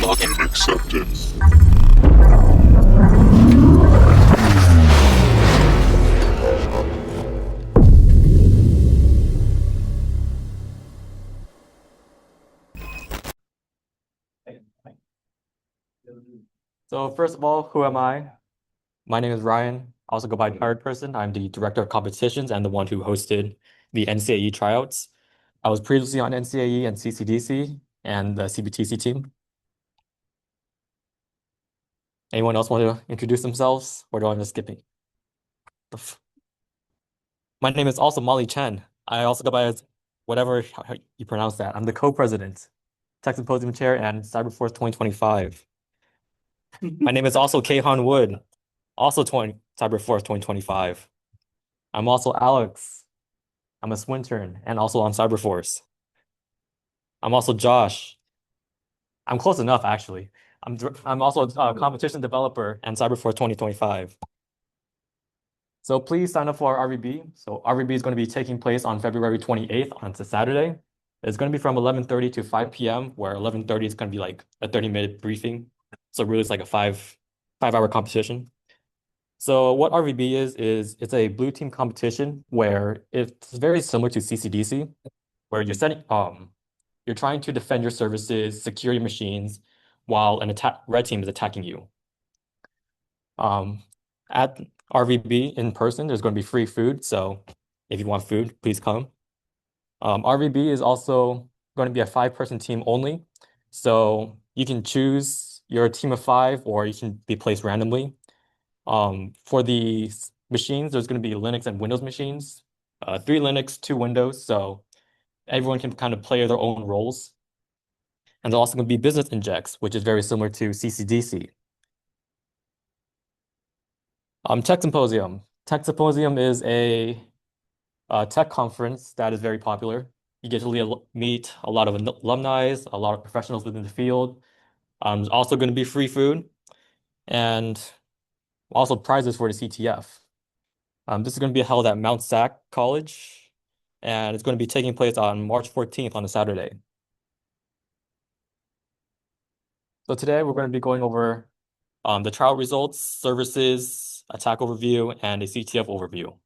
Login accepted. So first of all, who am I? My name is Ryan. I also go by Tired Person. I'm the director of competitions and the one who hosted the NCAE tryouts. I was previously on NCAE and CCDC and the CBTC team. Anyone else want to introduce themselves, or do I just skipping? My name is also Molly Chen. I also go by as whatever how you pronounce that. I'm the co-president, Tech Symposium Chair, and Cyberforce 2025. My name is also Kayhan Wood, also 20 Cyberforce 2025. I'm also Alex. I'm a Swintern and also on Cyberforce. I'm also Josh. I'm close enough, actually. I'm also a competition developer and Cyberforce 2025. So please sign up for our RVB. So RVB is going to be taking place on February 28th on Saturday. It's going to be from 11:30 to 5 p.m., where 11:30 is going to be like a 30-minute briefing. So really it's like a five-hour competition. So what RVB is it's a blue team competition where it's very similar to CCDC, where you're trying to defend your services, secure your machines, while an attack red team is attacking you. At RVB in person, there's going to be free food. So if you want food, please come. RVB is also going to be a five-person team only. So you can choose your team of five, or you can be placed randomly. For the machines, there's going to be Linux and Windows machines, three Linux, two Windows. So everyone can kind of play their own roles. And there's also going to be business injects, which is very similar to CCDC. Tech Symposium. Tech Symposium is a tech conference that is very popular. You get to meet a lot of alumni, a lot of professionals within the field. There's also going to be free food and also prizes for the CTF. This is going to be held at Mount Sac College, and it's going to be taking place on March 14th on a Saturday. So today we're going to be going over the trial results, services, attack overview, and a CTF overview.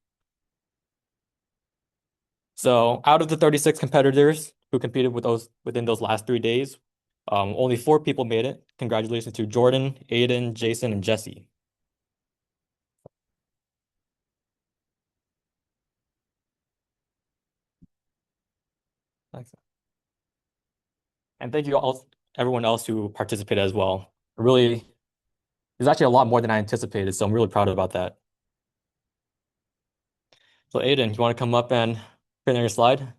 So out of the 36 competitors who competed within those last 3 days, only 4 people made it. Congratulations to Jordan, Aiden, Jason, and Jesse. Thanks. And thank you all, everyone else who participated as well. Really, there's actually a lot more than I anticipated, so I'm really proud about that. So Aiden, you want to come up and print on your slide?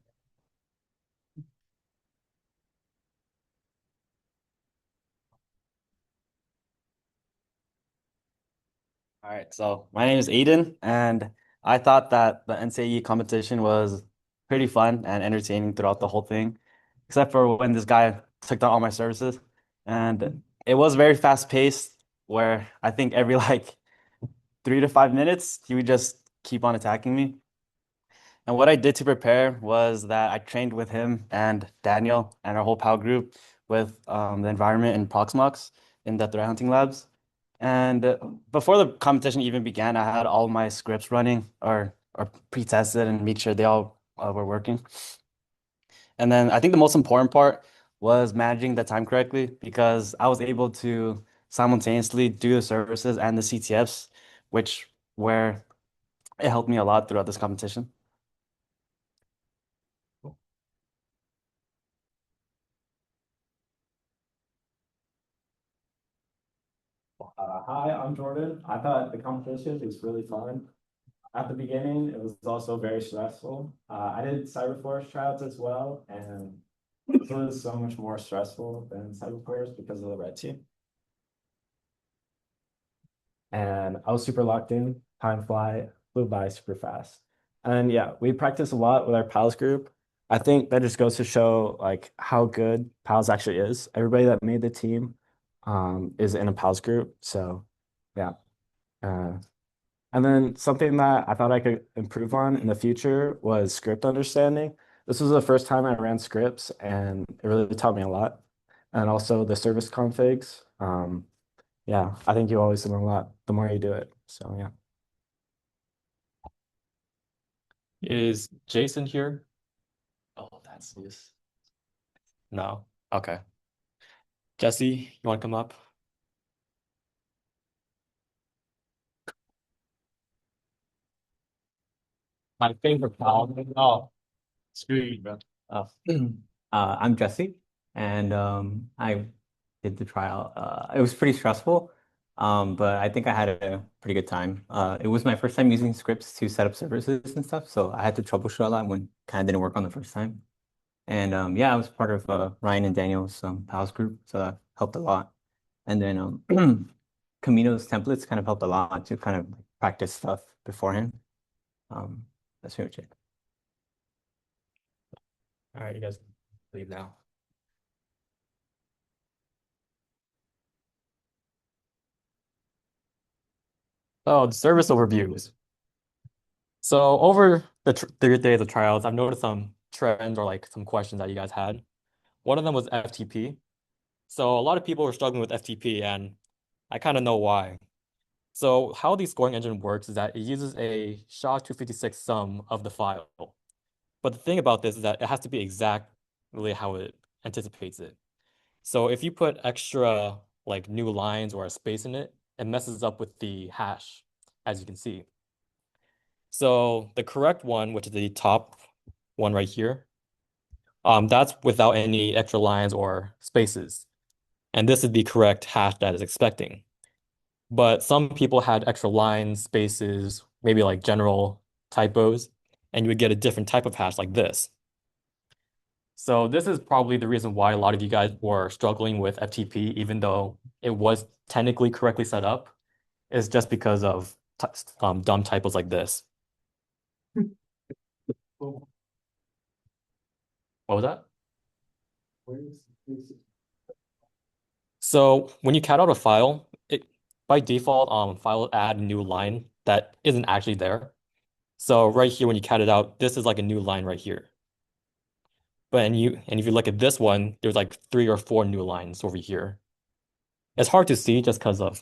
All right, so my name is Aiden, and I thought that the NCAE competition was pretty fun and entertaining throughout the whole thing, except for when this guy took down all my services. And it was very fast paced, where I think every like 3 to 5 minutes, he would just keep on attacking me. And what I did to prepare was that I trained with him and Daniel and our whole PAL group with the environment in Proxmox in the threat hunting labs. And before the competition even began, I had all my scripts running or pre-tested and made sure they all were working. And then I think the most important part was managing the time correctly because I was able to simultaneously do the services and the CTFs, which where it helped me a lot throughout this competition. Hi, I'm Jordan. I thought the competition was really fun. At the beginning, it was also very stressful. I did Cyberforce tryouts as well, and it was so much more stressful than Cyberforce because of the red team. And I was super locked in. Flew by super fast. And yeah, we practiced a lot with our pals group. I think that just goes to show like how good pals actually is. Everybody that made the team is in a pals group. So yeah. Uh, and then something that I thought I could improve on in the future was script understanding. This was the first time I ran scripts and it really taught me a lot. and also the service configs. Yeah, I think you always learn a lot the more you do it. So yeah. Is Jason here? Oh, that's yes. No. Okay. Jesse, you want to come up? My favorite pal. Oh, screw you, bro. Uh, I'm Jesse, and I did the trial. It was pretty stressful, but I think I had a pretty good time. It was my first time using scripts to set up services and stuff, so I had to troubleshoot a lot when kind of didn't work on the first time. And yeah, I was part of Ryan and Daniel's pals group, so that helped a lot. And then Camino's templates kind of helped a lot to kind of practice stuff beforehand. That's pretty much it. All right, you guys leave now. Oh, the service overviews. So over the 3 days of trials, I've noticed some trends or like some questions that you guys had. One of them was FTP. So a lot of people were struggling with FTP, and I kind of know why. So how the scoring engine works is that it uses a SHA-256 sum of the file. But the thing about this is that it has to be exactly how it anticipates it. So if you put extra like new lines or a space in it, it messes up with the hash, as you can see. So the correct one, which is the top one right here, that's without any extra lines or spaces. And this is the correct hash that is expecting. But some people had extra lines, spaces, maybe like general typos, and you would get a different type of hash like this. So this is probably the reason why a lot of you guys were struggling with FTP, even though it was technically correctly set up, is just because of dumb typos like this. What was that? So when you cat out a file, it by default, file add a new line that isn't actually there. So right here, when you cat it out, this is like a new line right here. And if you look at this one, there's like 3 or 4 new lines over here. It's hard to see just because of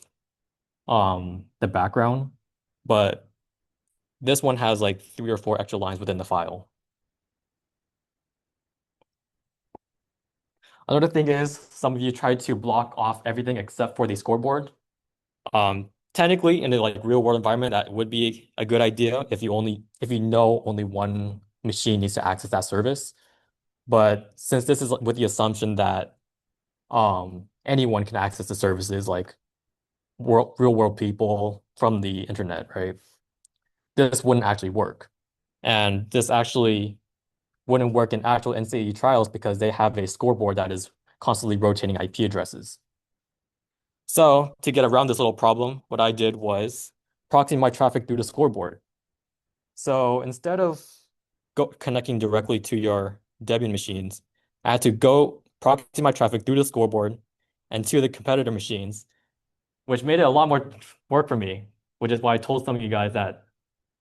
the background, but this one has like 3 or 4 extra lines within the file. Another thing is some of you tried to block off everything except for the scoreboard. Technically, in a like real world environment, that would be a good idea if you know only one machine needs to access that service. But since this is with the assumption that anyone can access the services, like real world people from the internet, right? This wouldn't actually work. And this actually wouldn't work in actual NCAE trials because they have a scoreboard that is constantly rotating IP addresses. So to get around this little problem, what I did was proxy my traffic through the scoreboard. So instead of connecting directly to your Debian machines, I had to go proxy my traffic through the scoreboard and to the competitor machines, which made it a lot more work for me, which is why I told some of you guys that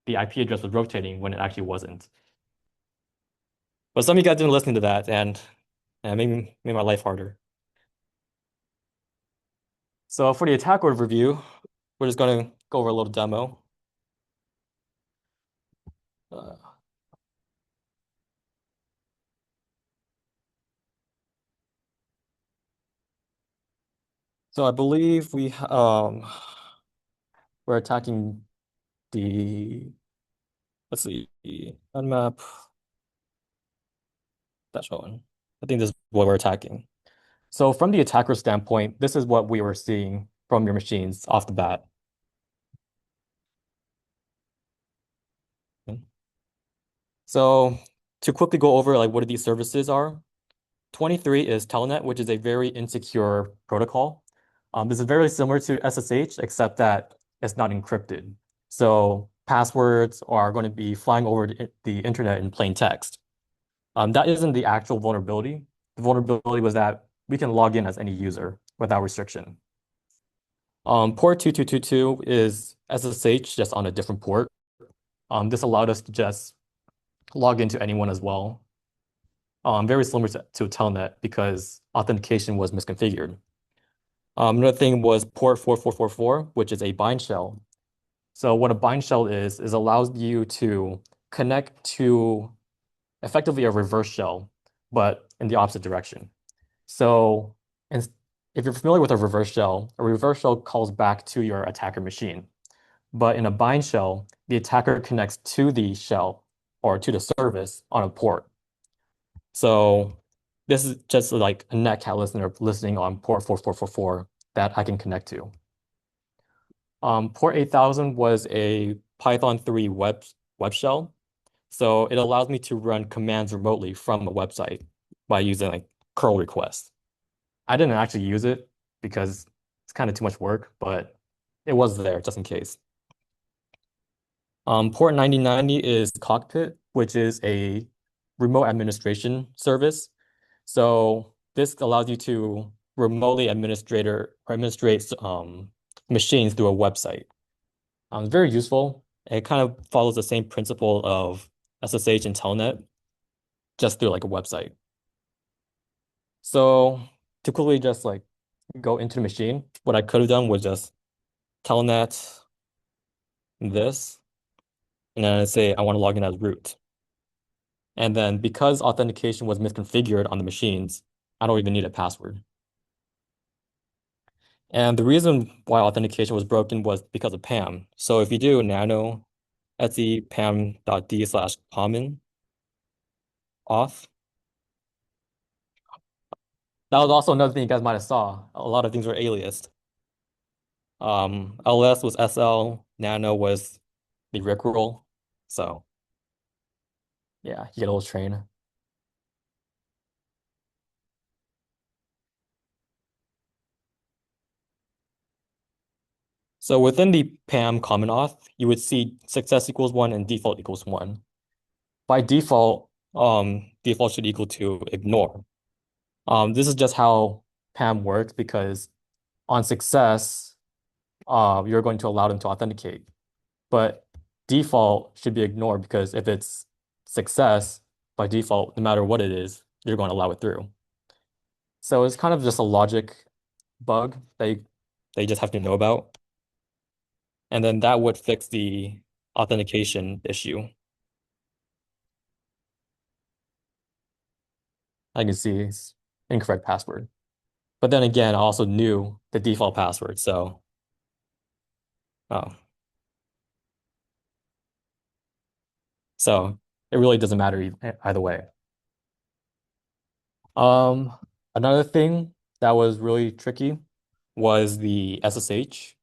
the IP address was rotating when it actually wasn't. But some of you guys didn't listen to that, and made my life harder. So for the attack overview, we're just going to go over a little demo. Uh, so I believe we're attacking the, let's see, unmap, that's one. I think this is what we're attacking. So from the attacker standpoint, this is what we were seeing from your machines off the bat. So to quickly go over like what these services are, 23 is Telnet, which is a very insecure protocol. This is very similar to SSH, except that it's not encrypted. So passwords are going to be flying over the internet in plain text. That isn't the actual vulnerability. The vulnerability was that we can log in as any user without restriction. Port 2222 is SSH just on a different port. This allowed us to just log into anyone as well. very similar to Telnet because authentication was misconfigured. Another thing was port 4444, which is a bind shell. So what a bind shell is allows you to connect to effectively a reverse shell, but in the opposite direction. So and if you're familiar with a reverse shell calls back to your attacker machine. But in a bind shell, the attacker connects to the shell or to the service on a port. So this is just like a netcat listener listening on port 4444 that I can connect to. Port 8000 was a Python 3 web shell. So it allows me to run commands remotely from a website by using like curl requests. I didn't actually use it because it's kind of too much work, but it was there just in case. Port 9090 is Cockpit, which is a remote administration service. So this allows you to remotely administrate machines through a website. It's very useful. It kind of follows the same principle of SSH and Telnet, just through like a website. So to quickly just like go into the machine, what I could have done was just Telnet this, and then I say I want to log in as root. And then because authentication was misconfigured on the machines, I don't even need a password. And the reason why authentication was broken was because of PAM. So if you do nano etsy pam.d/common auth, that was also another thing you guys might have saw. A lot of things were aliased. LS was SL, nano was the rickroll. So yeah, you get a little train. So within the PAM common auth, you would see success equals 1 and default equals 1. By default, default should equal to ignore. This is just how PAM works because on success, you're going to allow them to authenticate. But default should be ignored because if it's success, by default, no matter what it is, you're going to allow it through. So it's kind of just a logic bug they just have to know about. And then that would fix the authentication issue. I can see it's incorrect password. But then again, I also knew the default password, so oh. So it really doesn't matter either way. Um, Another thing that was really tricky was the SSH.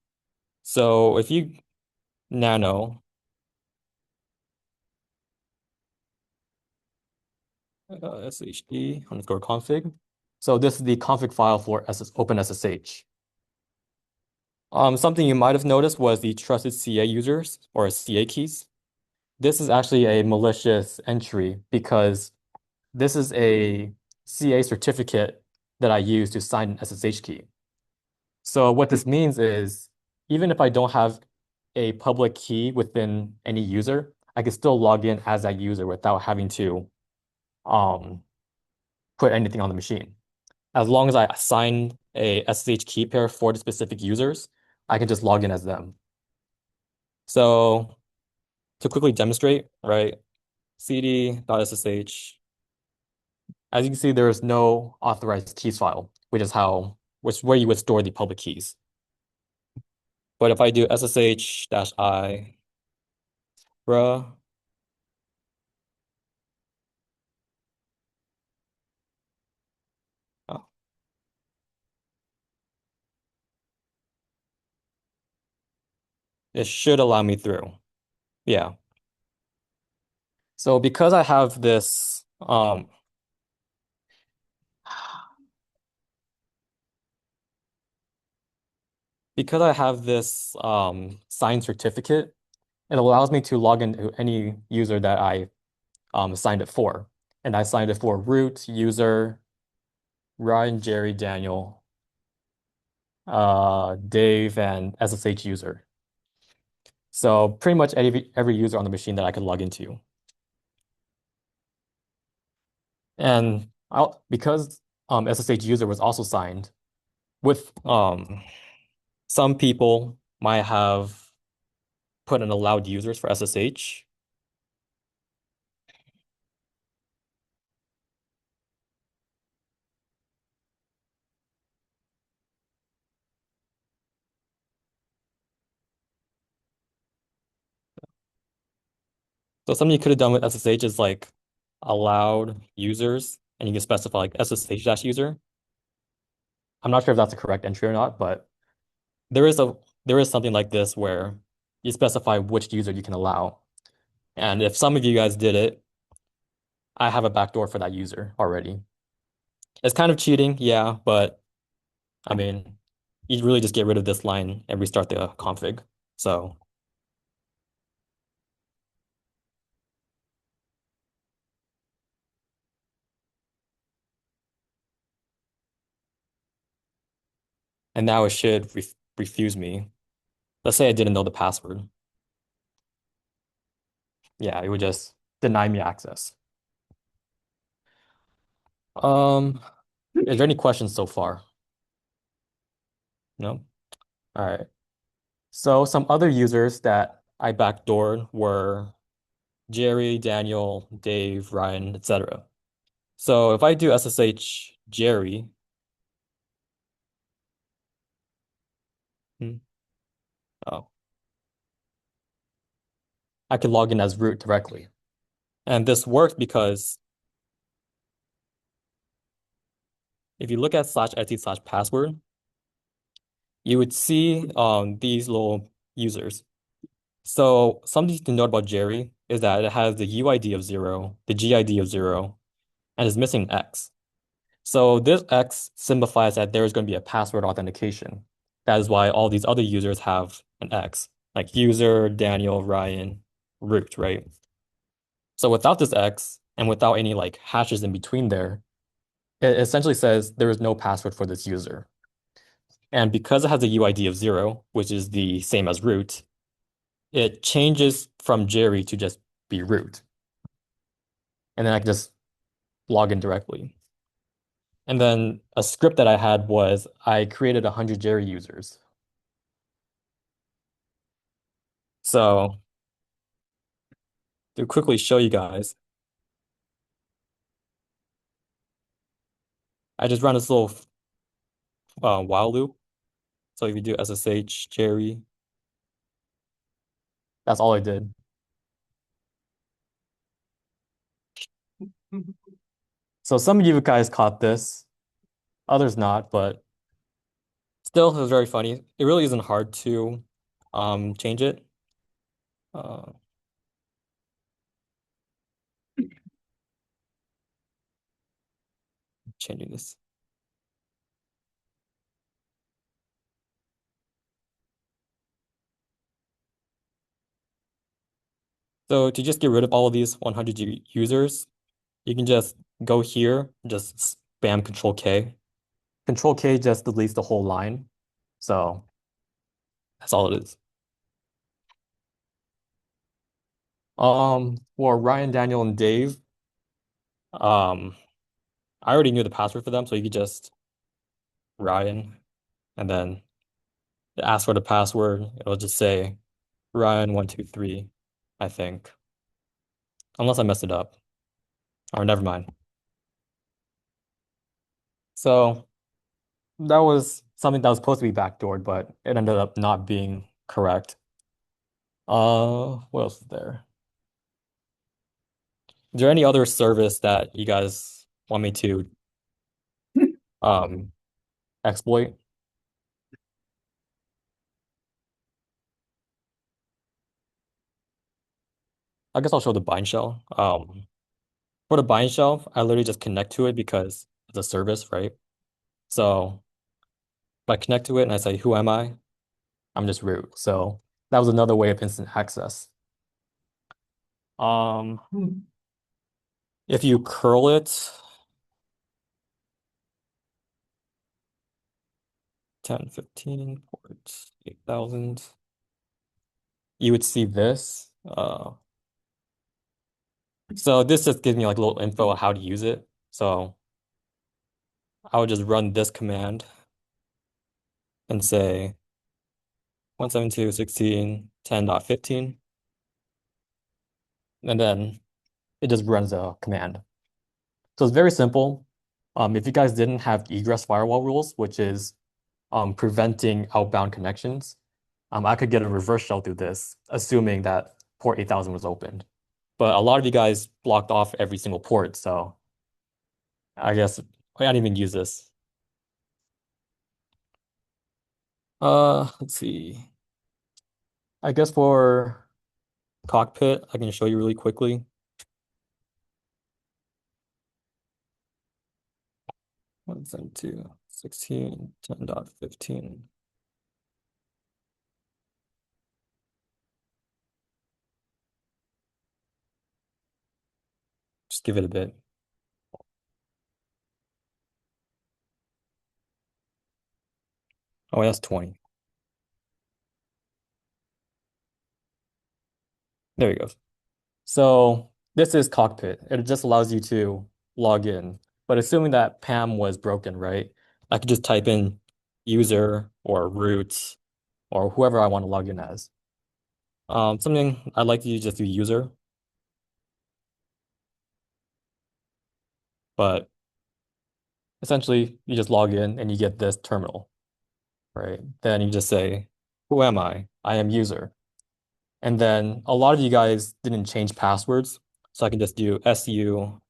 So if you nano shd_config, so this is the config file for OpenSSH. Something you might have noticed was the trusted CA users or CA keys. This is actually a malicious entry because this is a CA certificate that I use to sign an SSH key. So what this means is even if I don't have a public key within any user, I can still log in as that user without having to put anything on the machine. As long as I assign a SSH key pair for the specific users, I can just log in as them. So to quickly demonstrate, right, cd.ssh, as you can see, there is no authorized keys file, which is where you would store the public keys. But if I do ssh-i bruh, oh, it should allow me through. Yeah. So because I have this signed certificate, it allows me to log into any user that I signed it for. And I signed it for root, user, Ryan, Jerry, Daniel, Dave, and SSH user. So pretty much every user on the machine that I could log into. And because SSH user was also signed with some people might have put in allowed users for SSH. So something you could have done with SSH is like allowed users, and you can specify like SSH-user. I'm not sure if that's the correct entry or not, but there is something like this where you specify which user you can allow. And if some of you guys did it, I have a backdoor for that user already. It's kind of cheating, yeah, but I mean, you really just get rid of this line and restart the config. So, and now it should refuse me. Let's say I didn't know the password. Yeah, it would just deny me access. Um, is there any questions so far? No? All right. So some other users that I backdoored were Jerry, Daniel, Dave, Ryan, etc. So if I do SSH Jerry, hmm, oh, I can log in as root directly. And this works because if you look at /etc/password, you would see these little users. So something to note about Jerry is that it has the UID of 0, the GID of 0, and is missing X. So this X signifies that there is going to be a password authentication. That is why all these other users have an X, like user, Daniel, Ryan, root, right? So without this X and without any like hashes in between there, it essentially says there is no password for this user. And because it has a UID of 0, which is the same as root, it changes from Jerry to just be root. And then I can just log in directly. And then a script that I had was I created 100 Jerry users. So to quickly show you guys, I just run this little while loop. So if you do SSH Jerry, that's all I did. So some of you guys caught this, others not, but still, it was very funny. It really isn't hard to change it. Uh, changing this. So to just get rid of all of these 100 users, you can just go here, just spam Control K. Control K just deletes the whole line. So that's all it is. For Ryan, Daniel, and Dave, um, I already knew the password for them, so you could just Ryan and then ask for the password. It'll just say Ryan123, I think. Unless I messed it up. Or never mind. So that was something that was supposed to be backdoored, but it ended up not being correct. What else is there? Is there any other service that you guys want me to um exploit? I guess I'll show the bind shell. For the bind shell, I literally just connect to it because it's a service, right? So if I connect to it and I say, who am I? I'm just root. So that was another way of instant access. Um, if you curl it, 10, 15 ports, 8,000, you would see this. So this just gives me like a little info on how to use it. So I would just run this command and say 172.16.10.15, and then it just runs a command. So it's very simple. If you guys didn't have egress firewall rules, which is preventing outbound connections, I could get a reverse shell through this, assuming that port 8000 was opened. But a lot of you guys blocked off every single port, so I guess I didn't even use this. Let's see. I guess for cockpit, I can show you really quickly. 172.16.10.15. Just give it a bit. Oh, that's 20. There you go. So this is cockpit. It just allows you to log in. But assuming that PAM was broken, right? I could just type in user or root or whoever I want to log in as. Something I'd like to use just do user, but essentially you just log in and you get this terminal, right? Then you just say, who am I? I am user. And then a lot of you guys didn't change passwords, so I can just do su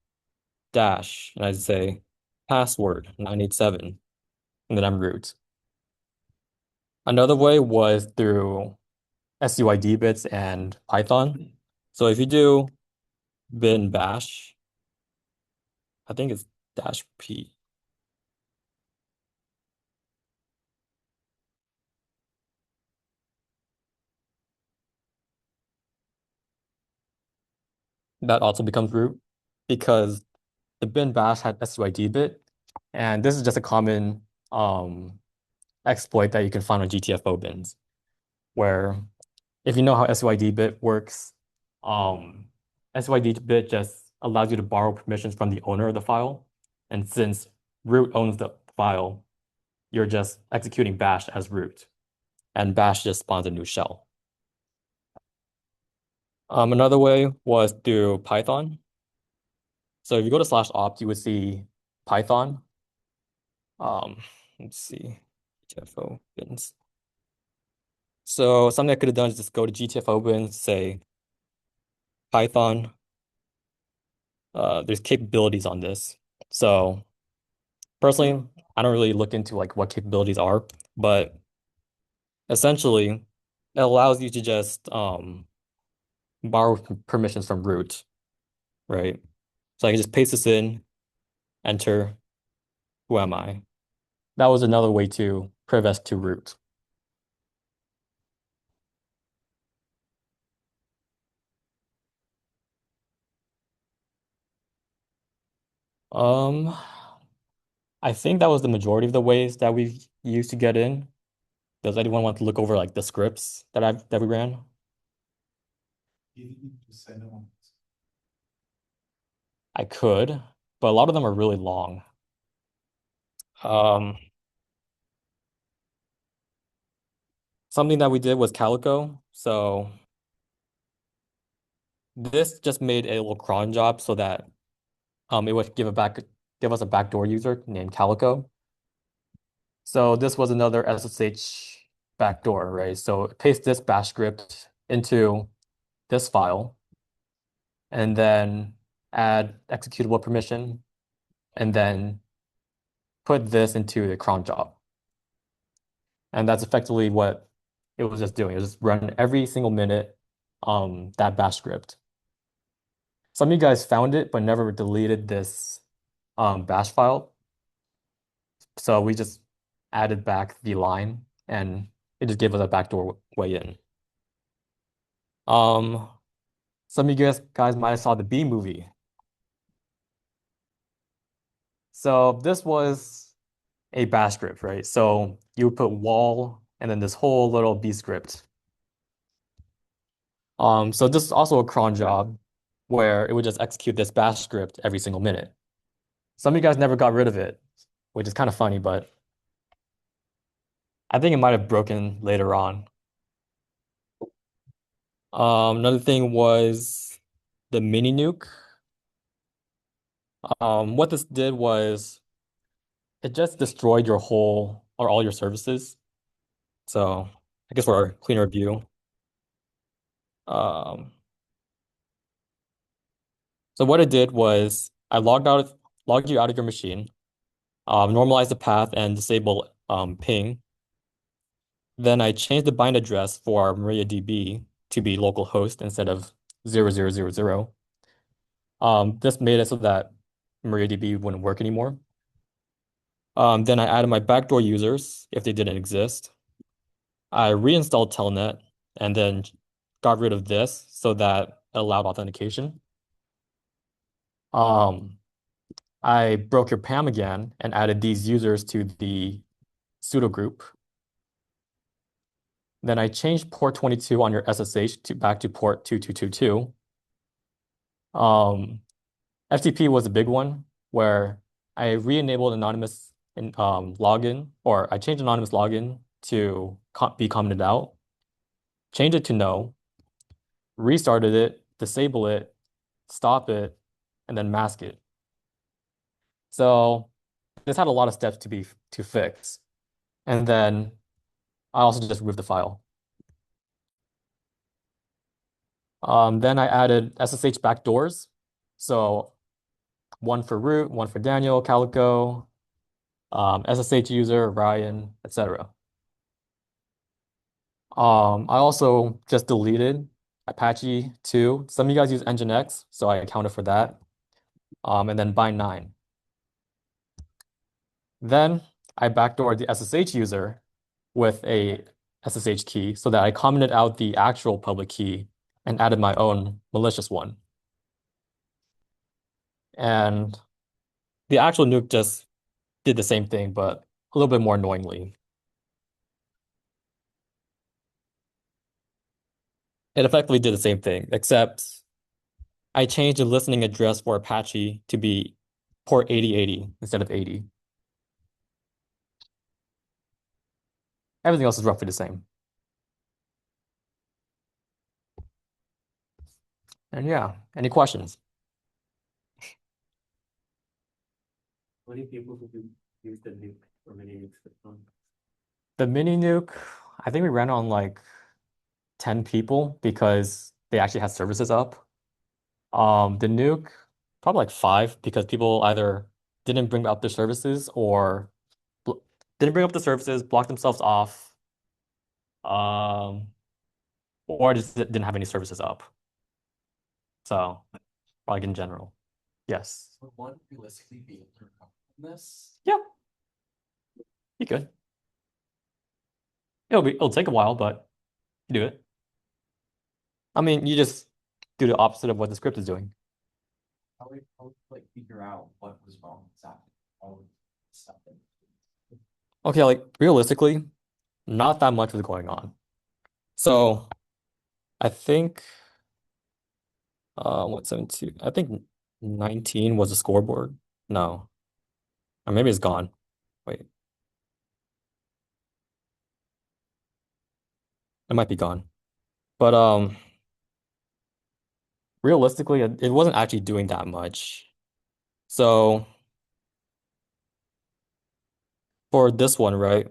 dash and I say password 987, and then I'm root. Another way was through SUID bits and Python. So if you do bin bash, I think it's dash p. That also becomes root because the bin bash had SUID bit, and this is just a common exploit that you can find on GTFO bins, where if you know how SUID bit works, SUID bit just allows you to borrow permissions from the owner of the file. And since root owns the file, you're just executing bash as root. And bash just spawns a new shell. Another way was through Python. So if you go to /opt, you would see Python. Let's see, GTFO bins. So something I could have done is just go to GTFO bins, say Python. There's capabilities on this. So personally, I don't really look into like what capabilities are, but essentially it allows you to just borrow permissions from root, right? So I can just paste this in, enter, who am I? That was another way to privest to root. Um, I think that was the majority of the ways that we used to get in. Does anyone want to look over like the scripts that we ran? I could, but a lot of them are really long. Um, Something that we did was Calico. So this just made a little cron job so that it would give us a backdoor user named Calico. So this was another SSH backdoor, right? So paste this bash script into this file and then add executable permission and then put this into the cron job. And that's effectively what it was just doing. It was just run every single minute that bash script. Some of you guys found it, but never deleted this bash file. So we just added back the line and it just gave us a backdoor way in. Some of you guys might have saw the B movie. So this was a bash script, right? So you would put wall and then this whole little B script. So this is also a cron job where it would just execute this bash script every single minute. Some of you guys never got rid of it, which is kind of funny, but I think it might have broken later on. Another thing was the mini nuke. What this did was it just destroyed your whole or all your services. So I guess for a cleaner view. Um, so what it did was I logged you out of your machine, normalized the path and disable ping. Then I changed the bind address for our MariaDB to be localhost instead of 0000. This made it so that MariaDB wouldn't work anymore. Then I added my backdoor users if they didn't exist. I reinstalled Telnet and then got rid of this so that it allowed authentication. I broke your PAM again and added these users to the pseudo group. Then I changed port 22 on your SSH back to port 2222. FTP was a big one where I re-enabled anonymous login, or I changed anonymous login to be commented out, changed it to no, restarted it, disable it, stop it, and then mask it. So this had a lot of steps to fix. And then I also just removed the file. Then I added SSH backdoors. So one for root, one for Daniel, Calico, SSH user, Ryan, etc. I also just deleted Apache 2. Some of you guys use Nginx, so I accounted for that. And then bind 9. Then I backdoored the SSH user with a SSH key so that I commented out the actual public key and added my own malicious one. And the actual nuke just did the same thing, but a little bit more annoyingly. It effectively did the same thing, except I changed the listening address for Apache to be port 8080 instead of 80. Everything else is roughly the same. And yeah, any questions? How many people who use the nuke or mini nukes? The mini nuke, I think we ran on like 10 people because they actually had services up. The nuke, probably like 5 because people either didn't bring up their services or didn't bring up the services, blocked themselves off, or just didn't have any services up. So, like in general, yes. Would one realistically be able to recover from this? Yeah, you could. It'll take a while, but you do it. I mean, you just do the opposite of what the script is doing. How would like figure out what was wrong exactly? All of the stuff that Okay, like realistically, not that much was going on. So I think what 17? I think 19 was a scoreboard. No. Or maybe it's gone. Wait. It might be gone. But realistically, it wasn't actually doing that much. So for this one, right?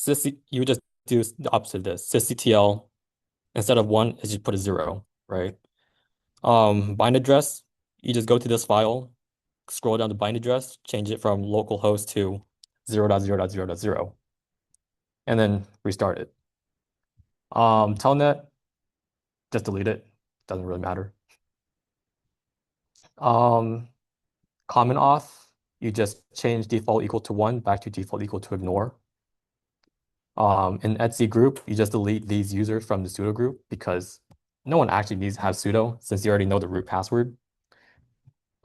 You would just do the opposite of this. sysctl instead of 1 is just put a 0, right? Bind address, you just go to this file, scroll down the bind address, change it from localhost to 0.0.0.0, and then restart it. Telnet, just delete it. Doesn't really matter. Common auth, you just change default equal to 1 back to default equal to ignore. In etc group, you just delete these users from the pseudo group because no one actually needs to have sudo since you already know the root password.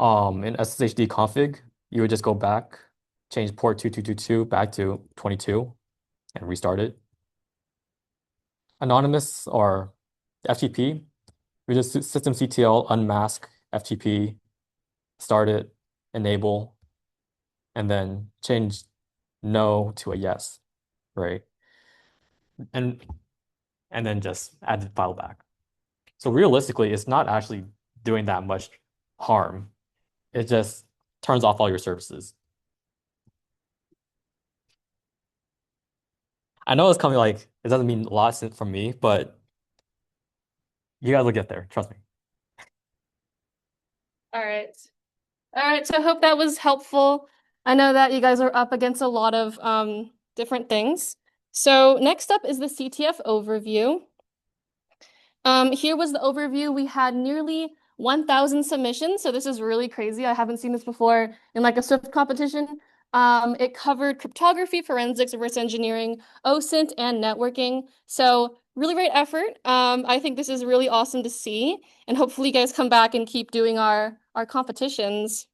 In sshd config, you would just go back, change port 2222 back to 22 and restart it. Anonymous or FTP, we just systemctl unmask FTP, start it, enable, and then change no to a yes, right? And and then just add the file back. So realistically, it's not actually doing that much harm. It just turns off all your services. I know it's coming like it doesn't mean a lot from me, but you guys will get there. Trust me. All right. All right, so I hope that was helpful. I know that you guys are up against a lot of different things. So next up is the CTF overview. Here was the overview. We had nearly 1,000 submissions, so this is really crazy. I haven't seen this before in like a Swift competition. It covered cryptography, forensics, reverse engineering, OSINT, and networking. So really great effort. I think this is really awesome to see, and hopefully you guys come back and keep doing our competitions.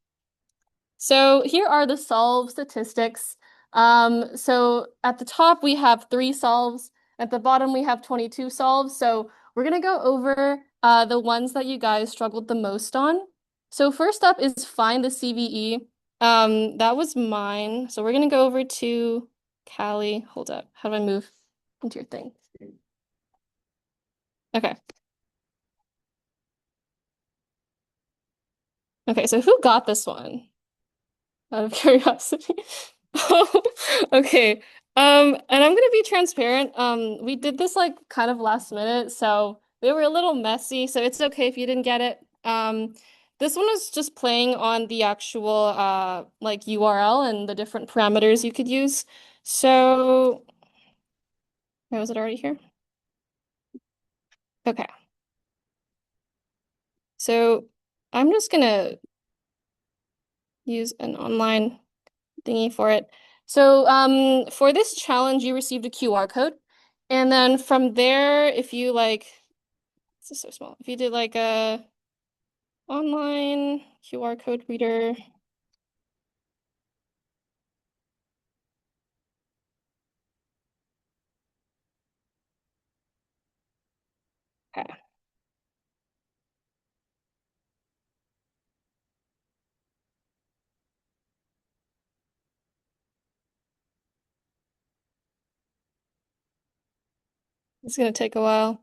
So here are the solve statistics. So at the top we have 3 solves. At the bottom we have 22 solves. So we're gonna go over the ones that you guys struggled the most on. So first up is find the CVE. That was mine. So we're gonna go over to Callie. Hold up. How do I move into your thing? Okay. Okay, so who got this one? Out of curiosity. Oh, okay. And I'm gonna be transparent. We did this like kind of last minute, so they were a little messy, so it's okay if you didn't get it. This one was just playing on the actual like URL and the different parameters you could use. So, was it already here? Okay. So I'm just gonna use an online thingy for it. So for this challenge, you received a QR code. And then from there, if you like, this is so small. If you did like a online QR code reader. Okay. It's gonna take a while.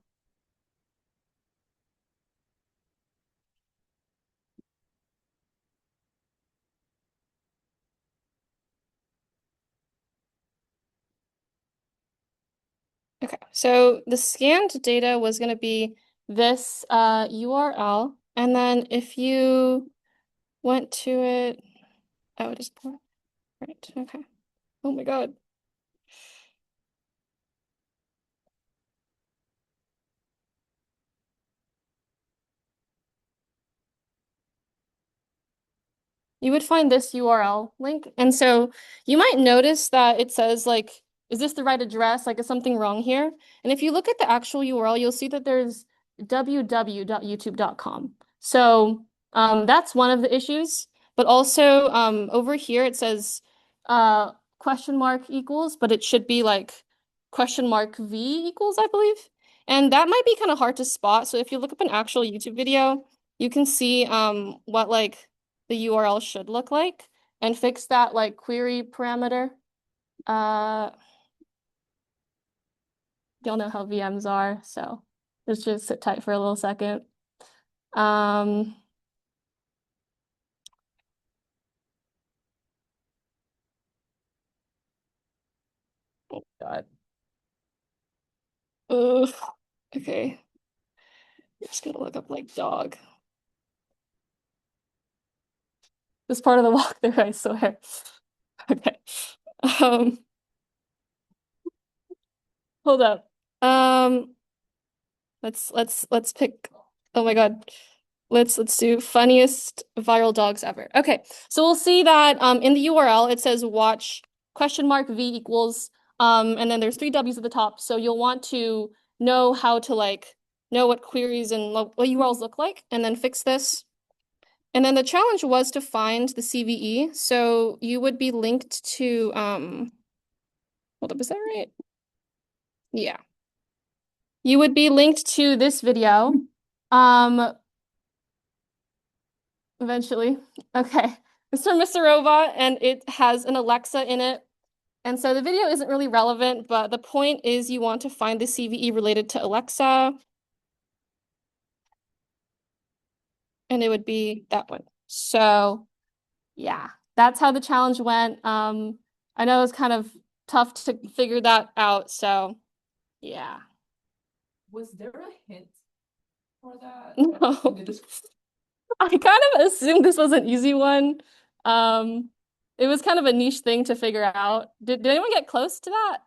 Okay, so the scanned data was going to be this URL, and then if you went to it, oh, it is right. Okay. Oh my God. You would find this URL link. And so you might notice that it says like, is this the right address? Like, is something wrong here? And if you look at the actual URL, you'll see that there's www.youtube.com. So that's one of the issues. But also over here, it says question mark equals, but it should be like question mark V equals, I believe. And that might be kind of hard to spot. So if you look up an actual YouTube video, you can see what like the URL should look like and fix that like query parameter. You'll know how VMs are, so let's just sit tight for a little second. Oh God. Ugh. Okay. I'm just gonna look up like dog. This part of the walkthrough, I swear. Okay. Um, hold up. Let's pick. Oh my God. Let's do funniest viral dogs ever. Okay, so we'll see that in the URL it says watch question mark V equals and then there's 3 W's at the top. So you'll want to know how to like know what queries and what URLs look like and then fix this. And then the challenge was to find the CVE. So you would be linked to hold up, is that right? Yeah. You would be linked to this video. Eventually. Okay. It's from Mr. Robot, and it has an Alexa in it. And so the video isn't really relevant, but the point is you want to find the CVE related to Alexa. And it would be that one. So yeah, that's how the challenge went. I know it was kind of tough to figure that out, so yeah. Was there a hint for that? No. I kind of assumed this was an easy one. Um, it was kind of a niche thing to figure out. Did anyone get close to that?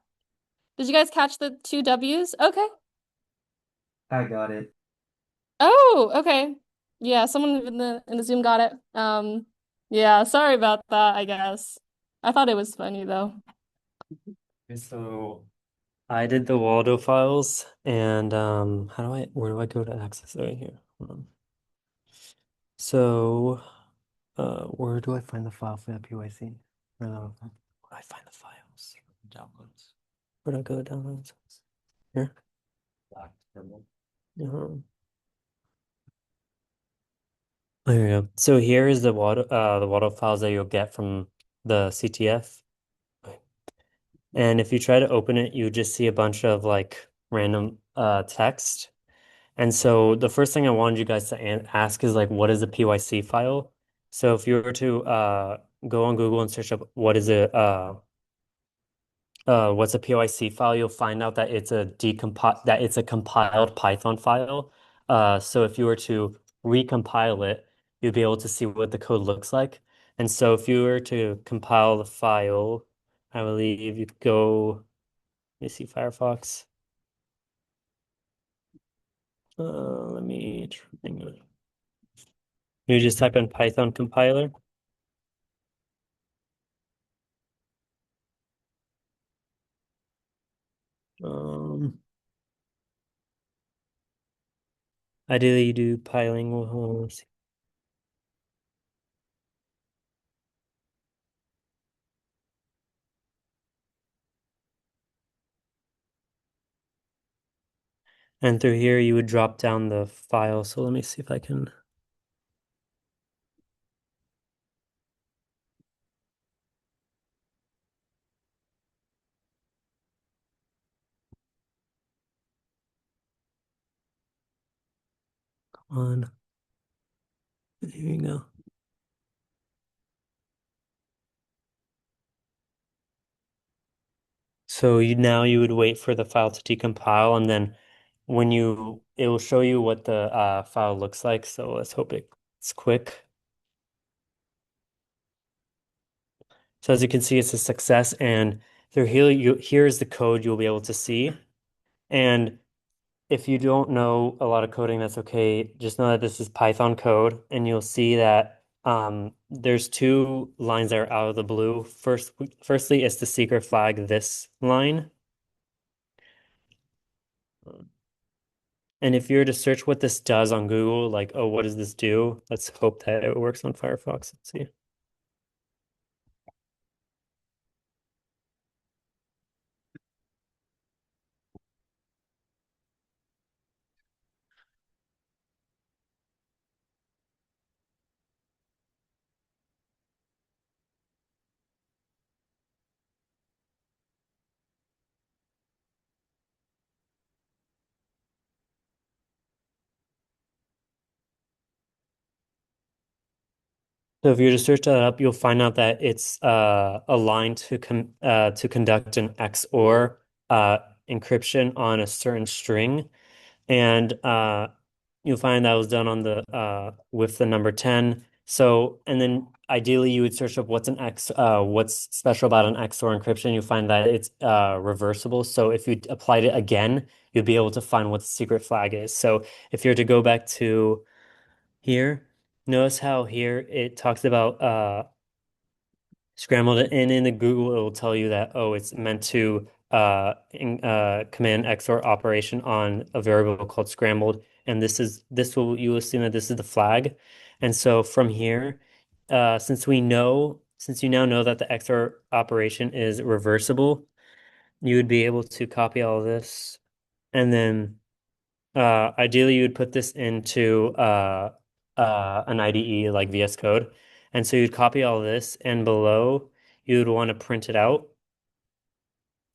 Did you guys catch the two W's? Okay. I got it. Oh, okay. Yeah, someone in the Zoom got it. Yeah, sorry about that, I guess. I thought it was funny though. So I did the Waldo files and where do I go to access it right here? Hold on. So where do I find the file for that PYC? Where do I find the files? Downloads. Where do I go to downloads? Here? Um, there you go. So here is the Waldo files that you'll get from the CTF. And if you try to open it, you just see a bunch of like random text. And so the first thing I wanted you guys to ask is like, what is a PYC file? So if you were to go on Google and search up what's a PYC file, you'll find out that it's a compiled Python file. So if you were to recompile it, you'd be able to see what the code looks like. And so if you were to compile the file, I believe you could go, let me see Firefox. Let me hang on. You just type in Python compiler. Um, Ideally you do bilingual. Hold on, let's see. And through here you would drop down the file. So let me see if I can. Come on. Here you go. So you would wait for the file to decompile, and then it will show you what the file looks like. So let's hope it's quick. So as you can see, it's a success, and through here's the code you'll be able to see. And if you don't know a lot of coding, that's okay. Just know that this is Python code, and you'll see that there's two lines that are out of the blue. Firstly, it's the secret flag, this line. And if you were to search what this does on Google, like, oh, what does this do? Let's hope that it works on Firefox. Let's see. So if you were to search that up, you'll find out that it's a line to conduct an XOR encryption on a certain string. And you'll find that was done on the with the number 10. So, and then ideally you would search up what's special about an XOR encryption. You find that it's reversible. So if you applied it again, you'd be able to find what the secret flag is. So if you're to go back to here, notice how here it talks about scrambled it, and in the Google it will tell you that, oh, it's meant to command XOR operation on a variable called scrambled, and you will assume that this is the flag. And so from here, since you now know that the XOR operation is reversible, you would be able to copy all of this, and then ideally you would put this into an IDE like VS Code. And so you'd copy all this, and below you'd want to print it out.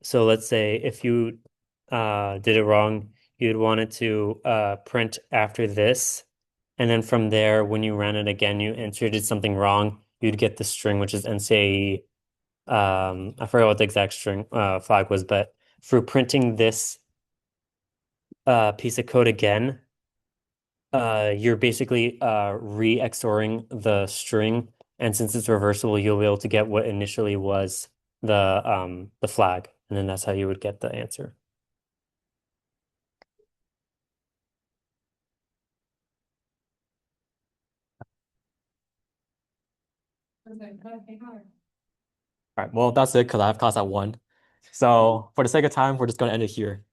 So let's say if you did it wrong, you'd want it to print after this. And then from there, when you ran it again, you inserted something wrong, you'd get the string, which is NCAE. I forgot what the exact string flag was, but for printing this piece of code again, you're basically re-XORing the string, and since it's reversible, you'll be able to get what initially was the flag, and then that's how you would get the answer. All right, well, that's it because I have class at 1. So for the sake of time, we're just going to end it here.